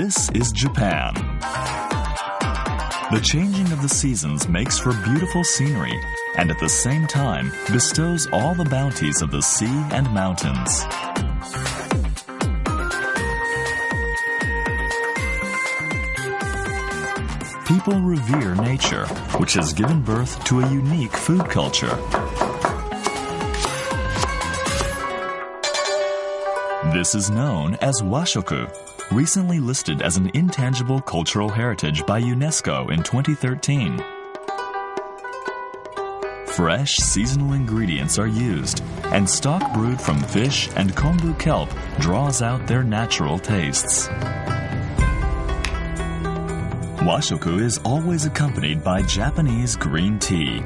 This is Japan. The changing of the seasons makes for beautiful scenery and at the same time bestows all the bounties of the sea and mountains. People revere nature, which has given birth to a unique food culture. This is known as washoku, recently listed as an intangible cultural heritage by UNESCO in 2013. Fresh, seasonal ingredients are used, and stock brewed from fish and kombu kelp draws out their natural tastes. Washoku is always accompanied by Japanese green tea.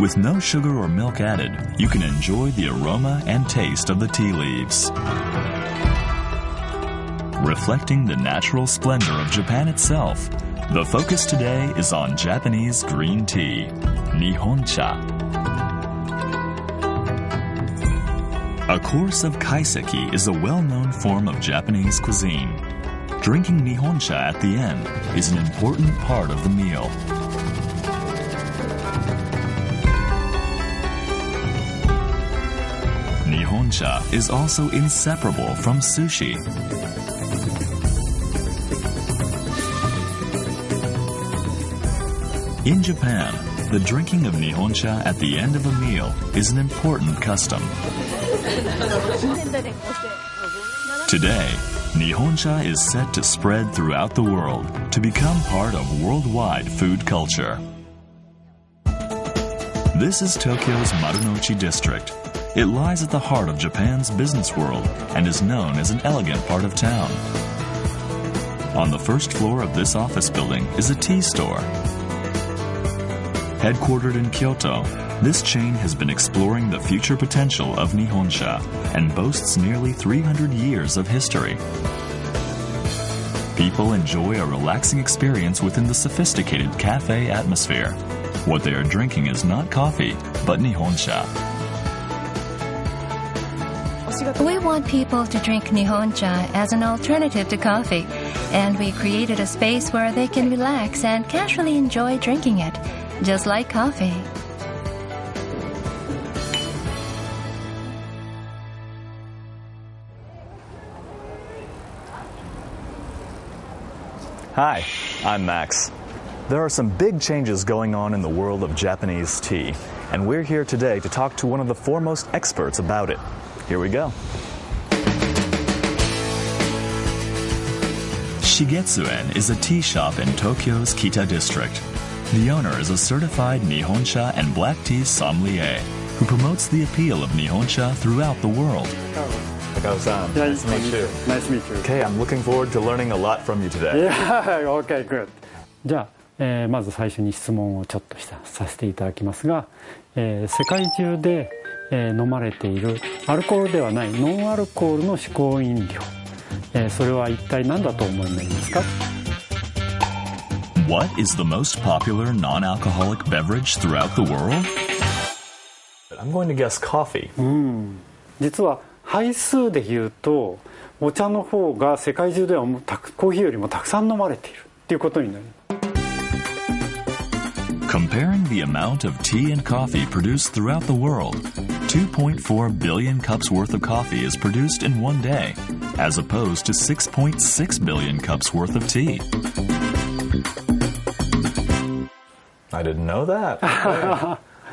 With no sugar or milk added, you can enjoy the aroma and taste of the tea leaves. Reflecting the natural splendor of Japan itself, the focus today is on Japanese green tea, Nihoncha. A course of kaiseki is a well-known form of Japanese cuisine. Drinking Nihoncha at the end is an important part of the meal. Nihoncha is also inseparable from sushi. In Japan, the drinking of Nihoncha at the end of a meal is an important custom. Today, Nihoncha is set to spread throughout the world to become part of worldwide food culture. This is Tokyo's Marunouchi district. It lies at the heart of Japan's business world and is known as an elegant part of town. On the first floor of this office building is a tea store. Headquartered in Kyoto, this chain has been exploring the future potential of Nihoncha and boasts nearly 300 years of history. People enjoy a relaxing experience within the sophisticated cafe atmosphere. What they are drinking is not coffee, but Nihoncha. We want people to drink Nihoncha as an alternative to coffee, and we created a space where they can relax and casually enjoy drinking it, just like coffee. Hi, I'm Max. There are some big changes going on in the world of Japanese tea, and we're here today to talk to one of the foremost experts about it. Here we go. Shigetsuen is a tea shop in Tokyo's Kita district. The owner is a certified Nihoncha and black tea sommelier who promotes the appeal of Nihoncha throughout the world. Takao-san, nice to meet you. Nice to meet you. Okay, I'm looking forward to learning a lot from you today. Yeah, okay, good. じゃあ、まず最初に質問をちょっとさせていただきますが、世界中で、飲まれているアルコールではないノンアルコールの嗜好飲料、それは一体何だとお思いになりますか? What is the most popular non-alcoholic beverage throughout the world? I'm going to guess coffee. 実は杯数でいうとお茶の方が世界中ではコーヒーよりもたくさん飲まれているっていうことになります。Comparing the amount of tea and coffee produced throughout the world, 2.4 billion cups worth of coffee is produced in one day, as opposed to 6.6 billion cups worth of tea. I didn't know that.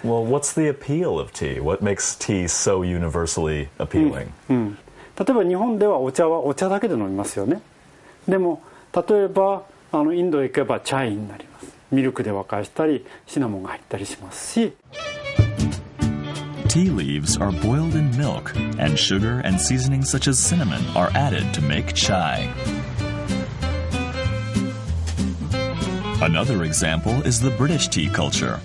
Well, what's the appeal of tea? What makes tea so universally appealing? 例えば日本ではお茶はお茶だけで飲みますよね。でも例えばインドへ行けばチャイになります。ミルクで沸かしたりシナモンが入ったりしますし。Tea leaves are boiled in milk, and sugar and seasonings such as cinnamon are added to make chai. Another example is the British tea culture.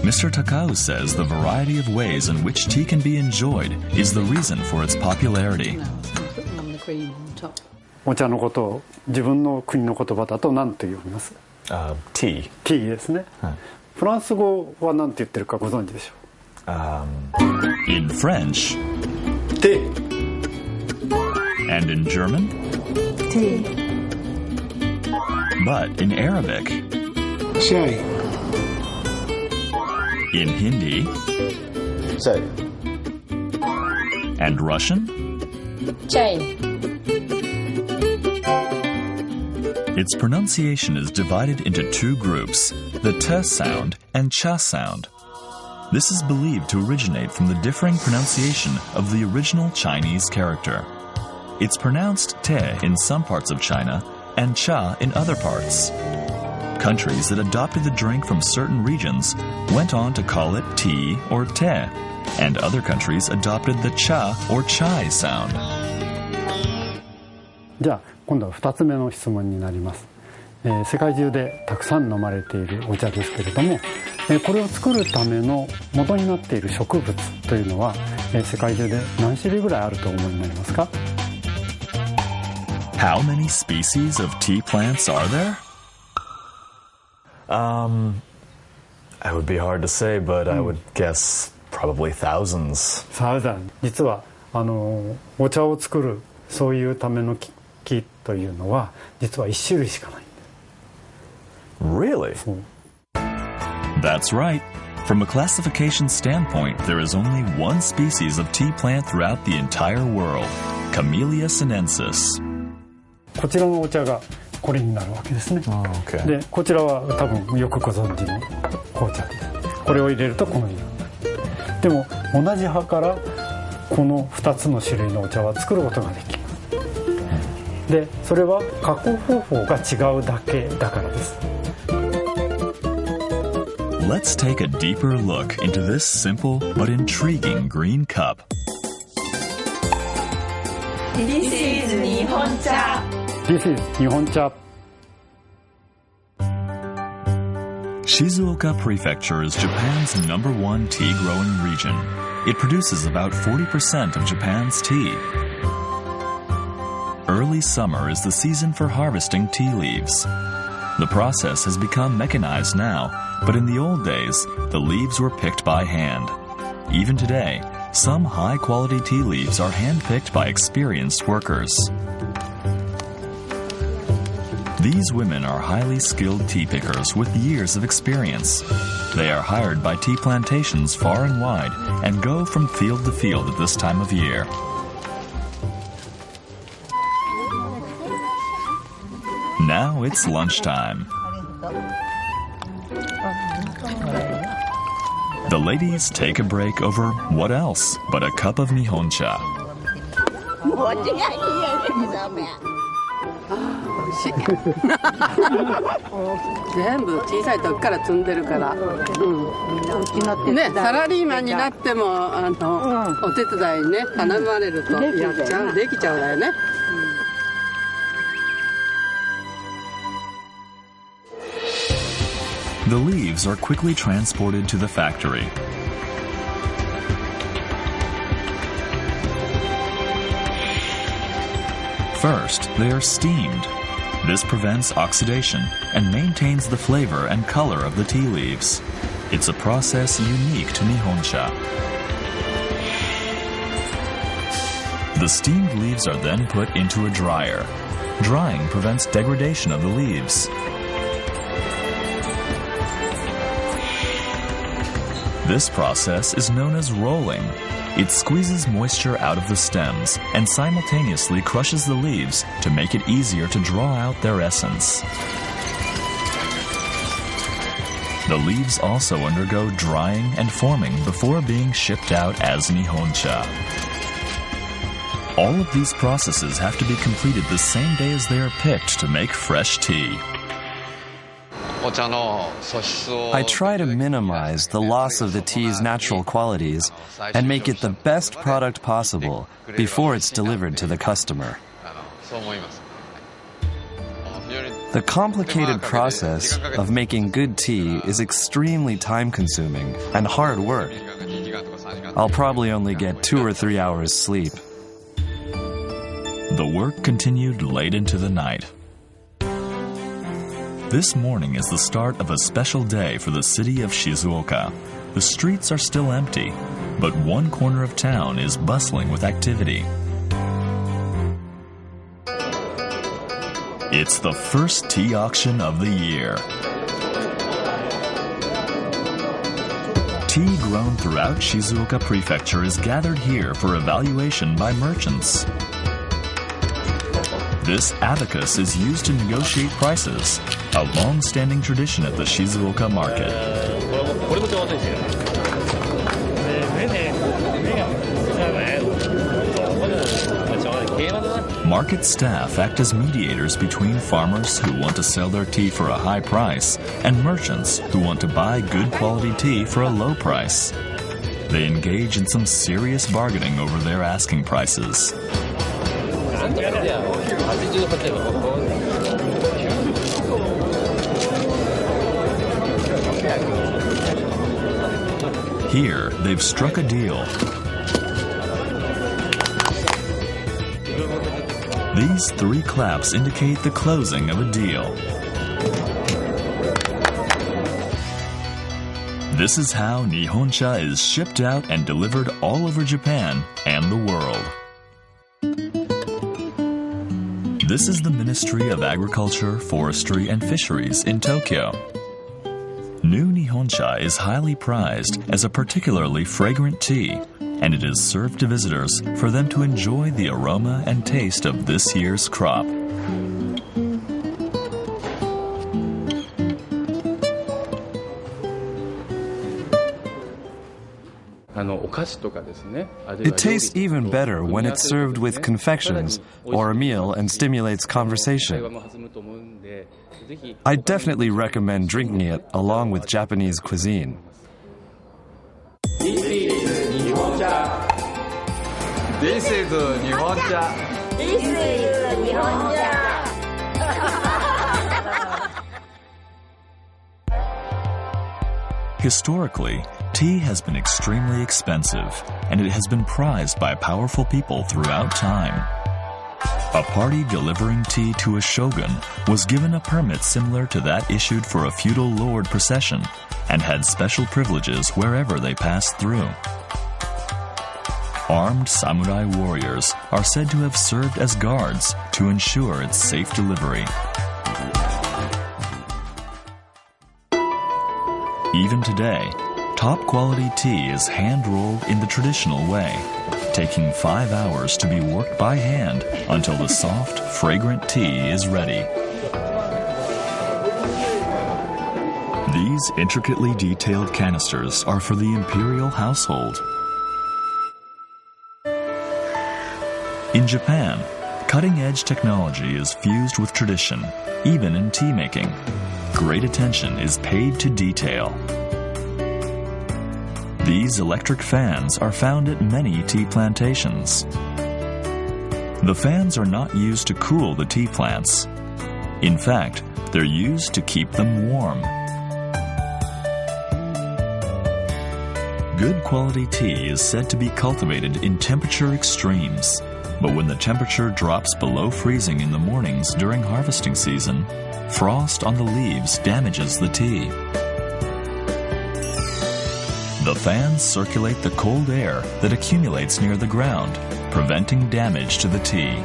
Mr. Takao says the variety of ways in which tea can be enjoyed is the reason for its popularity. お茶のことを自分の国の言葉だと何と言います？ Tea. ティーですね。フランス語は何て言ってるかご存知でしょう？ In French, Tea. And in German, Tea. But in Arabic, Chai. in Hindi, Chai. and Russian, Chai. its pronunciation is divided into two groups, the T sound and Cha sound. This is believed to originate from the differing pronunciation of the original Chinese character. It's pronounced Te in some parts of China and Cha in other parts. Countries that adopted the drink from certain regions went on to call it tea or te, and other countries adopted the cha or chai sound. じゃあ今度は2つ目の質問になります。世界中でたくさん飲まれているお茶ですけれども、これを作るための元になっている植物というのは、世界中で何種類ぐらいあるとお思いになりますか？ How many species of tea plants are there? It would be hard to say, but I would guess probably thousands. 実はお茶を作るそういうための木というのは実は1種類しかない。Really? That's right. From a classification standpoint, there is only one species of tea plant throughout the entire world, Camellia sinensis. こちらのお茶がこれになるわけですね。Okay. でこちらは多分よくご存知の紅茶で、これを入れるとこのようになる。でも同じ葉からこの2つの種類のお茶は作ることができます。でそれは加工方法が違うだけだからです。Let's take a deeper look into this simple but intriguing green cup. This is 日本茶。This is 日本茶。Shizuoka Prefecture is Japan's #1 tea growing region. It produces about 40% of Japan's tea. Early summer is the season for harvesting tea leaves. The process has become mechanized now, but in the old days, the leaves were picked by hand. Even today, some high-quality tea leaves are hand-picked by experienced workers. These women are highly skilled tea pickers with years of experience. They are hired by tea plantations far and wide and go from field to field at this time of year. Now it's lunchtime. The ladies take a break over what else but a cup of Nihoncha. 全部小さい時から積んでるから、ね、サラリーマンになってもお手伝いね頼まれるとやっちゃう、できちゃうだよね。The leaves are quickly transported to the factory. First, they are steamed. This prevents oxidation and maintains the flavor and color of the tea leaves. It's a process unique to Nihoncha. The steamed leaves are then put into a dryer. Drying prevents degradation of the leaves. This process is known as rolling. It squeezes moisture out of the stems and simultaneously crushes the leaves to make it easier to draw out their essence. The leaves also undergo drying and forming before being shipped out as Nihoncha. All of these processes have to be completed the same day as they are picked to make fresh tea. I try to minimize the loss of the tea's natural qualities and make it the best product possible before it's delivered to the customer. The complicated process of making good tea is extremely time-consuming and hard work. I'll probably only get 2 or 3 hours sleep. The work continued late into the night. This morning is the start of a special day for the city of Shizuoka. The streets are still empty, but one corner of town is bustling with activity. It's the first tea auction of the year. Tea grown throughout Shizuoka Prefecture is gathered here for evaluation by merchants. This abacus is used to negotiate prices, a long-standing tradition at the Shizuoka market. Market staff act as mediators between farmers who want to sell their tea for a high price and merchants who want to buy good quality tea for a low price. They engage in some serious bargaining over their asking prices. Here, they've struck a deal. These 3 claps indicate the closing of a deal. This is how Nihoncha is shipped out and delivered all over Japan and the world. This is the Ministry of Agriculture, Forestry, and Fisheries in Tokyo. New Nihoncha is highly prized as a particularly fragrant tea, and it is served to visitors for them to enjoy the aroma and taste of this year's crop. It tastes even better when it's served with confections or a meal and stimulates conversation. I definitely recommend drinking it along with Japanese cuisine. This is Nihoncha. This is Nihoncha. Historically, tea has been extremely expensive, and it has been prized by powerful people throughout time. A party delivering tea to a shogun was given a permit similar to that issued for a feudal lord procession, and had special privileges wherever they passed through. Armed samurai warriors are said to have served as guards to ensure its safe delivery. Even today, top-quality tea is hand-rolled in the traditional way, taking 5 hours to be worked by hand until the soft, fragrant tea is ready. These intricately detailed canisters are for the imperial household. In Japan, cutting-edge technology is fused with tradition, even in tea making. Great attention is paid to detail. These electric fans are found at many tea plantations. The fans are not used to cool the tea plants. In fact, they're used to keep them warm. Good quality tea is said to be cultivated in temperature extremes, but when the temperature drops below freezing in the mornings during harvesting season, frost on the leaves damages the tea. The fans circulate the cold air that accumulates near the ground, preventing damage to the tea.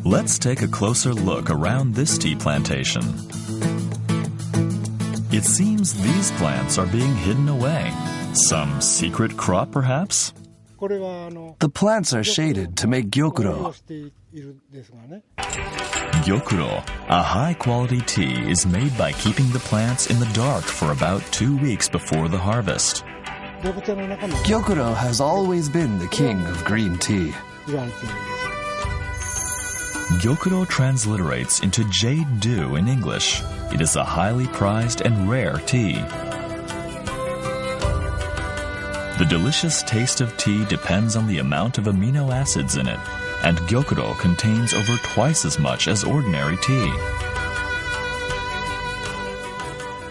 Let's take a closer look around this tea plantation. It seems these plants are being hidden away. Some secret crop, perhaps? The plants are shaded to make gyokuro. Gyokuro, a high-quality tea, is made by keeping the plants in the dark for about 2 weeks before the harvest. Gyokuro has always been the king of green tea. Gyokuro transliterates into jade dew in English. It is a highly prized and rare tea. The delicious taste of tea depends on the amount of amino acids in it, and gyokuro contains over twice as much as ordinary tea.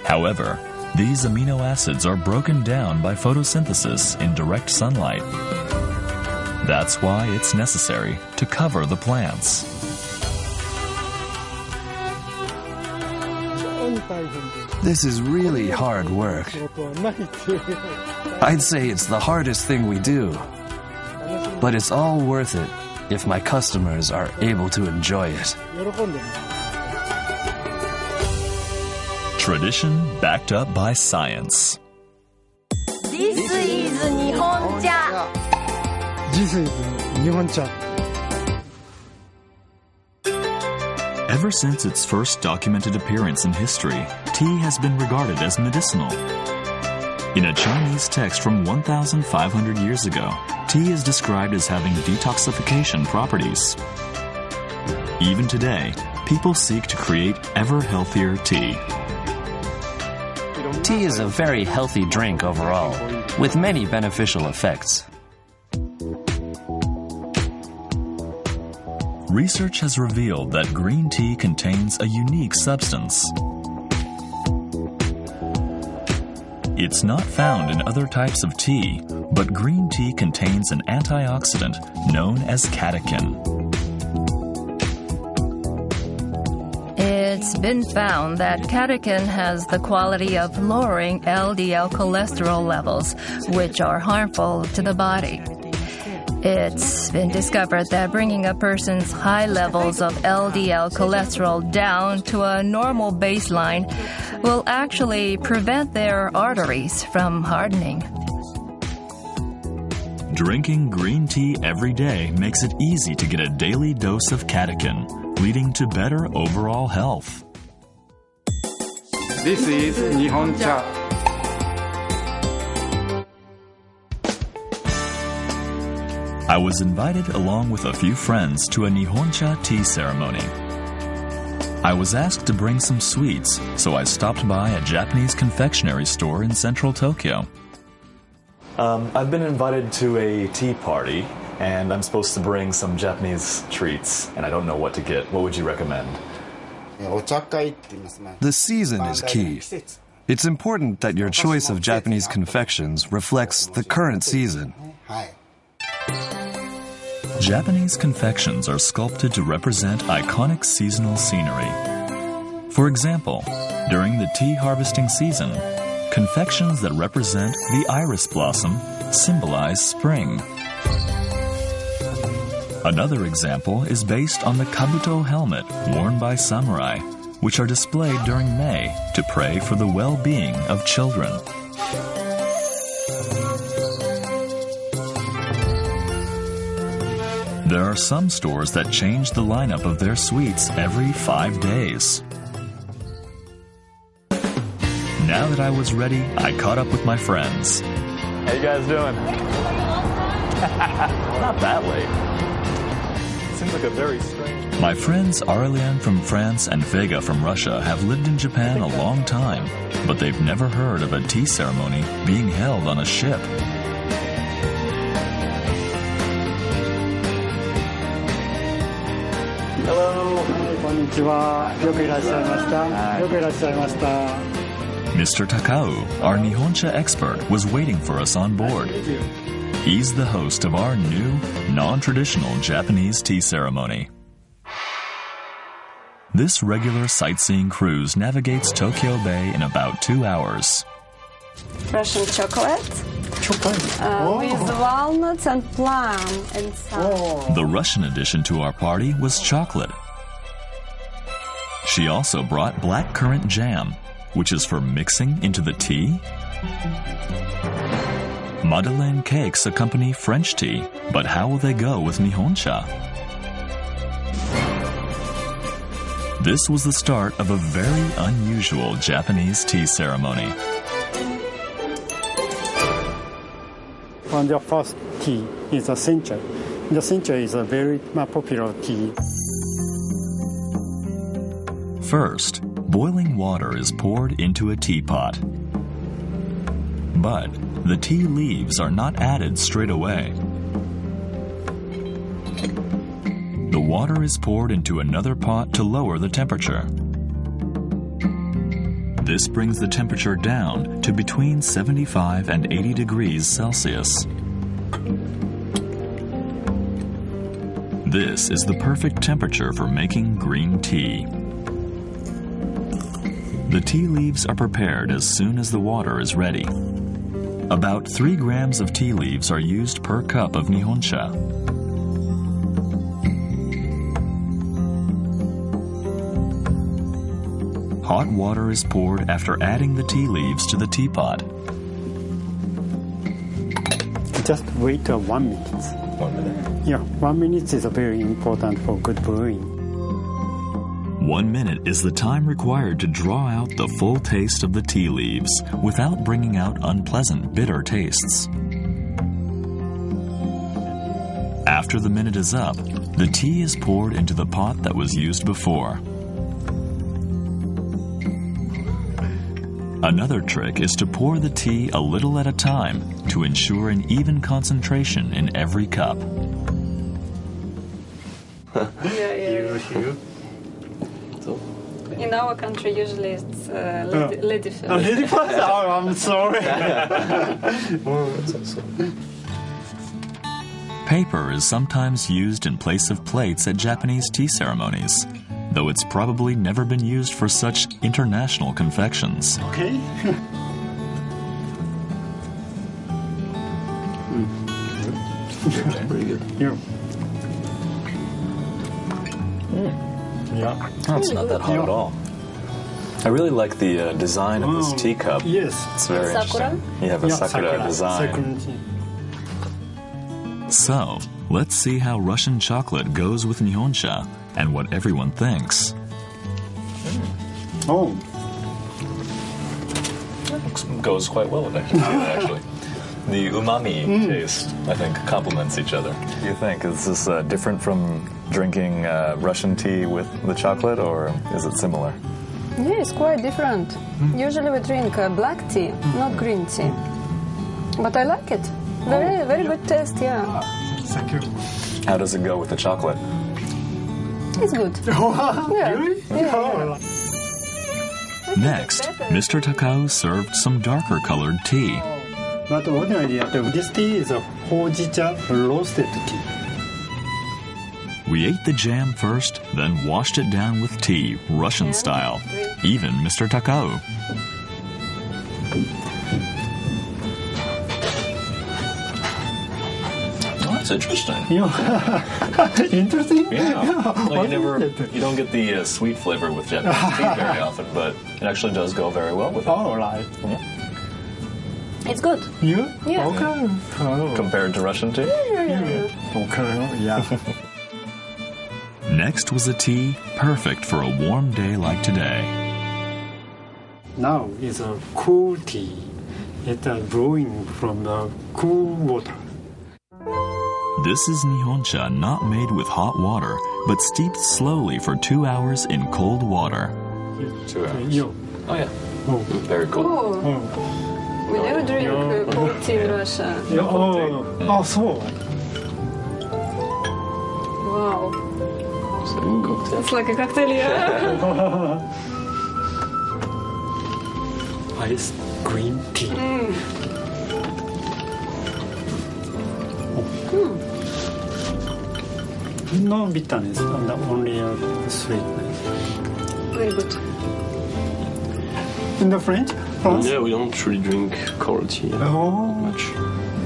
However, these amino acids are broken down by photosynthesis in direct sunlight. That's why it's necessary to cover the plants. This is really hard work. I'd say it's the hardest thing we do, but it's all worth it if my customers are able to enjoy it. Tradition backed up by science. This is Nihonja. This is Nihoncha. Ever since its first documented appearance in history, tea has been regarded as medicinal. In a Chinese text from 1,500 years ago, tea is described as having detoxification properties. Even today, people seek to create ever healthier tea. Tea is a very healthy drink overall, with many beneficial effects. Research has revealed that green tea contains a unique substance. It's not found in other types of tea, but green tea contains an antioxidant known as catechin. It's been found that catechin has the quality of lowering LDL cholesterol levels, which are harmful to the body. It's been discovered that bringing a person's high levels of LDL cholesterol down to a normal baseline will actually prevent their arteries from hardening. Drinking green tea every day makes it easy to get a daily dose of catechin, leading to better overall health. This is Nihoncha. I was invited along with a few friends to a Nihoncha tea ceremony. I was asked to bring some sweets, so I stopped by a Japanese confectionery store in central Tokyo. I've been invited to a tea party, and I'm supposed to bring some Japanese treats, and I don't know what to get. What would you recommend? The season is key. It's important that your choice of Japanese confections reflects the current season. Japanese confections are sculpted to represent iconic seasonal scenery. For example, during the tea harvesting season, confections that represent the iris blossom symbolize spring. Another example is based on the kabuto helmet worn by samurai, which are displayed during May to pray for the well-being of children. There are some stores that change the lineup of their sweets every 5 days. Now that I was ready, I caught up with my friends. How you guys doing? Not that late. Seems like a very strange... My friends Aurélien from France and Vega from Russia have lived in Japan a long time, but they've never heard of a tea ceremony being held on a ship. Hello. Mr. Takao, our Nihoncha expert, was waiting for us on board. He's the host of our new, non-traditional Japanese tea ceremony. This regular sightseeing cruise navigates Tokyo Bay in about 2 hours. Russian chocolate. With walnuts and plum inside. The Russian addition to our party was chocolate. She also brought blackcurrant jam, which is for mixing into the tea. Madeleine cakes accompany French tea, but how will they go with Nihoncha? This was the start of a very unusual Japanese tea ceremony. On the first tea is a sencha. The sencha is a very popular tea. First, boiling water is poured into a teapot. But the tea leaves are not added straight away. The water is poured into another pot to lower the temperature. This brings the temperature down to between 75 and 80 degrees Celsius. This is the perfect temperature for making green tea. The tea leaves are prepared as soon as the water is ready. About 3 grams of tea leaves are used per cup of Nihoncha. hot water is poured after adding the tea leaves to the teapot. Just wait 1 minute. 1 minute? Yeah, 1 minute is very important for good brewing. 1 minute is the time required to draw out the full taste of the tea leaves without bringing out unpleasant bitter tastes. After the minute is up, the tea is poured into the pot that was used before. Another trick is to pour the tea a little at a time to ensure an even concentration in every cup. In our country, usually it's lady first. Lady first? Oh, I'm sorry. Paper is sometimes used in place of plates at Japanese tea ceremonies, though it's probably never been used for such international confections. Okay. Pretty good. Yeah. Yeah. Oh, it's not that hot at all. I really like the design of this teacup. Yes. It's very Sakura? interesting. You have a sakura design. So, let's see how Russian chocolate goes with Nihonsha and what everyone thinks. Oh. Goes quite well with it, actually. The umami taste, I think, complements each other. What do you think? Is this different from drinking Russian tea with the chocolate, or is it similar? Yeah, it's quite different. Usually we drink black tea, not green tea. But I like it. Very good taste, yeah. Thank you. How does it go with the chocolate? It's good. Yeah. Really? Yeah. Next, Mr. Takao served some darker colored tea. But ordinarily, this tea is a hojicha roasted tea. We ate the jam first, then washed it down with tea, Russian style. Even Mr. Takao. That's interesting. Interesting? Yeah. Well, you don't get the sweet flavor with Japanese tea very often, but it actually does go very well with it. Oh, right. Yeah. It's good. Yeah? Yeah. Okay. Oh. Compared to Russian tea? Okay, yeah. Next was a tea perfect for a warm day like today. Now is a cool tea. It's brewing from the cool water. This is Nihonsha not made with hot water, but steeped slowly for 2 hours in cold water. 2 hours. Yeah. Oh, yeah. Oh. Very cool. Oh. We never drink cold tea in Russia. Yeah. Oh, so. Wow. It's like a cocktail, yeah. Ice green tea. No bitterness, only sweetness. Very good. In the France? Yeah, we don't really drink cold tea much.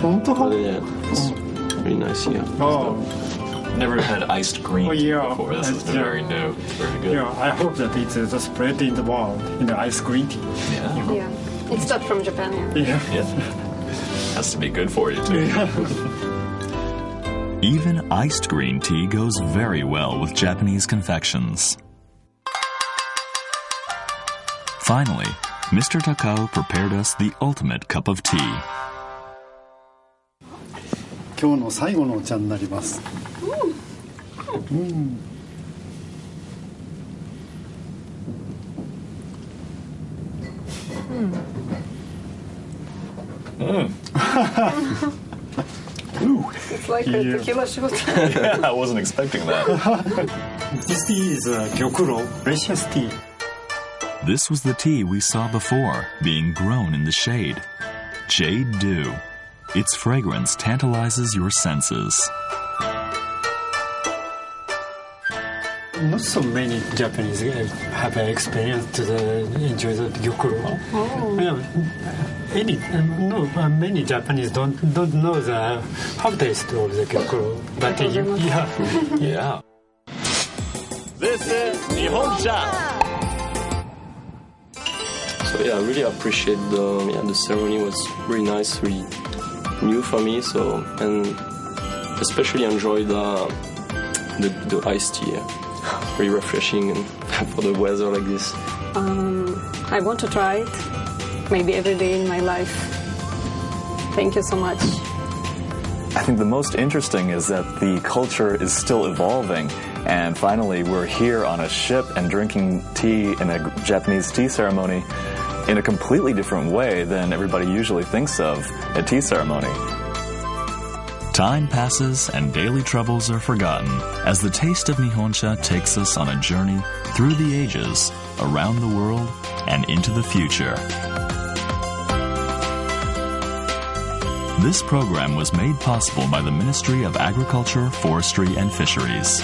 But yeah, it's very nice here. Oh. Never had iced green tea before. This is very new. Very good. Yeah, I hope that it's spread in the world in the ice green tea. Yeah. Yeah. It's not from Japan, Yeah. Has to be good for you, too. Even iced green tea goes very well with Japanese confections. Finally, Mr. Takao prepared us the ultimate cup of tea. 今日の最後のお茶になります。It's like a tequila shot. I wasn't expecting that. This tea is gyokuro, precious tea. This was the tea we saw before, being grown in the shade. Jade Dew. Its fragrance tantalizes your senses. Not so many Japanese have experience to enjoy the gyokuro. Oh. Yeah, many Japanese don't know the how taste of the gyokuro. But Yeah. This is Nihonsha. So yeah, I really appreciate the ceremony. Was really nice, really new for me. So, and especially enjoyed the iced tea. Really refreshing, and for the weather like this. I want to try it, maybe every day in my life. Thank you so much. I think the most interesting is that the culture is still evolving, and finally we're here on a ship and drinking tea in a Japanese tea ceremony in a completely different way than everybody usually thinks of a tea ceremony. Time passes and daily troubles are forgotten as the taste of Nihonsha takes us on a journey through the ages, around the world, and into the future. This program was made possible by the Ministry of Agriculture, Forestry, and Fisheries.